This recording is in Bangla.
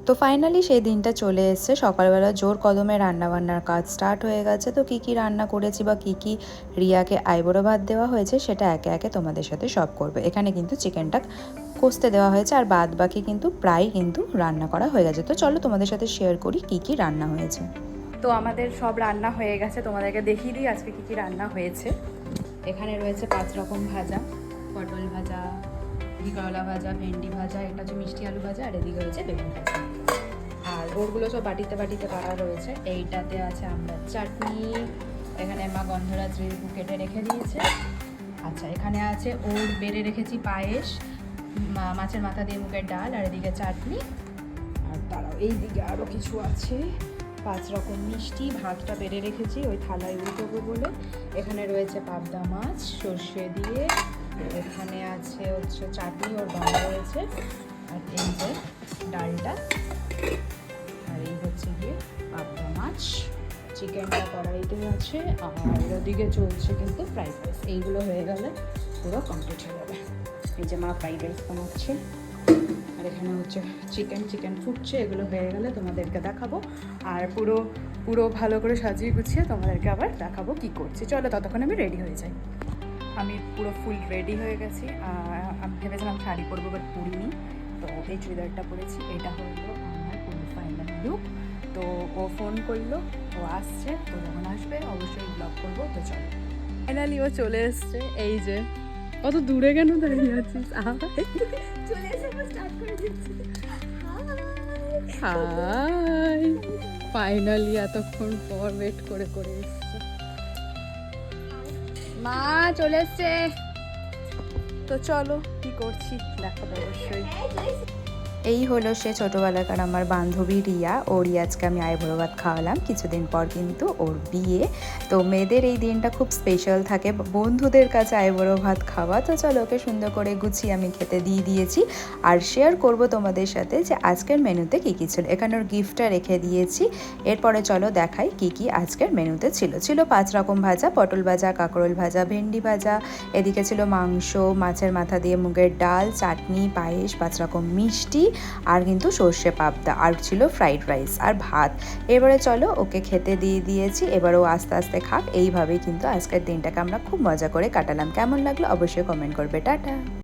তো ফাইনালি সেই দিনটা চলে এসছে, সকালবেলা জোর কদমে রান্নাবান্নার কাজ স্টার্ট হয়ে গেছে। তো কী কী রান্না করেছি বা কী কী রিয়াকে আইবুড়ো ভাত দেওয়া হয়েছে সেটা একে একে তোমাদের সাথে সব করবে। এখানে কিন্তু চিকেনটা কষতে দেওয়া হয়েছে, আর বাদ বাকি কিন্তু প্রায় কিন্তু রান্না করা হয়ে গেছে। তো চলো তোমাদের সাথে শেয়ার করি কী কী রান্না হয়েছে। তো আমাদের সব রান্না হয়ে গেছে, তোমাদেরকে দেখিয়ে দিই আজকে কী কী রান্না হয়েছে। এখানে রয়েছে 5 রকম ভাজা, পটল ভাজা, করলা ভাজা, ভেন্ডি ভাজা, এটা হচ্ছে মিষ্টি আলু ভাজা, আর এদিকে হচ্ছে বেগুন ভাজা। আর ওরগুলো সব বাটিতে বাটিতে করা রয়েছে। এইটাতে আছে আমরা চাটনি, এখানে মা গন্ধরাজ লেবু কেটে রেখে দিয়েছে। আচ্ছা, এখানে আছে ওর বেড়ে রেখেছি পায়েস, মাছের মাথা দিয়ে মুগের ডাল, আর এদিকে চাটনি। আর তারাও এইদিকে আরও কিছু আছে, 5 রকম মিষ্টি, ভাতটা বেড়ে রেখেছি ওই থালায় উল্টোবো বলে। এখানে রয়েছে পাবদা মাছ সর্ষে দিয়ে, এখানে আছে হচ্ছে চাটনি ওর বাবা রয়েছে, আর এই যে ডালটা, আর এই হচ্ছে গিয়ে পাবদা মাছ। চিকেনটা কড়াইতে আছে, আর ওদিকে চলছে কিন্তু ফ্রাইড রাইস। এইগুলো হয়ে গেলে পুরো কমপ্লিট হয়ে যাবে। এই যে মা ফ্রাইড রাইস বানাচ্ছে, আর এখানে হচ্ছে চিকেন ফুটছে। এগুলো হয়ে গেলে তোমাদেরকে দেখাবো, আর পুরো পুরো ভালো করে সাজিয়ে গুছিয়ে তোমাদেরকে আবার দেখাবো কি করছি। চলো ততক্ষণ আমি রেডি হয়ে যাই। আমি পুরো ফুল রেডি হয়ে গেছি। আমি ভেবেছিলাম শাড়ি পরবো, বাট পরিনি। তো এই চুড়িদারটা পরেছি। এটা হলো আমার পুরো ফাইনাল লুক। তো ও ফোন করলো, ও আসছে, তো যখন আসবে অবশ্যই ব্লগ করবো। তো চলো, ফাইনালি ও চলে এসছে। এই যে অত দূরে কেন দাঁড়িয়ে আছিস? চলে এসে স্টার্ট করে দিচ্ছি। হাই, ফাইনালি এতক্ষণ পর ওয়েট করে করে এসছে। মা চলে এসছে। তো চলো কি করছি দেখাবো অবশ্যই। এই হলো সে ছোটোবেলাকার আমার বান্ধবী রিয়া। ওর আজকে আমি আইবুড়ো ভাত খাওয়ালাম। কিছুদিন পর কিন্তু ওর বিয়ে। তো মেয়েদের এই দিনটা খুব স্পেশাল থাকে, বন্ধুদের কাছে আইবুড়ো ভাত খাওয়া। তো চলো ওকে সুন্দর করে গুছিয়ে আমি খেতে দিয়ে দিয়েছি, আর শেয়ার করব তোমাদের সাথে যে আজকের মেনুতে কী কী ছিল। এখানে ওর গিফটটা রেখে দিয়েছি। এরপরে চলো দেখাই কী কী আজকের মেনুতে ছিল 5 রকম ভাজা, পটল ভাজা, কাঁকরোল ভাজা, ভেন্ডি ভাজা, এদিকে ছিল মাংস, মাছের মাথা দিয়ে মুগের ডাল, চাটনি, পায়েস, 5 রকম মিষ্টি, আর কিন্তু সর্ষে পাবদা, আর ছিল ফ্রাইড রাইস আর ভাত। এবারে চলো ওকে খেতে দিয়ে দিয়েছি, এবারও আস্তে আস্তে খাক। এইভাবেই কিন্তু আজকের দিনটাকে আমরা খুব মজা করে কাটালাম। কেমন লাগলো অবশ্যই কমেন্ট করবে। টাটা।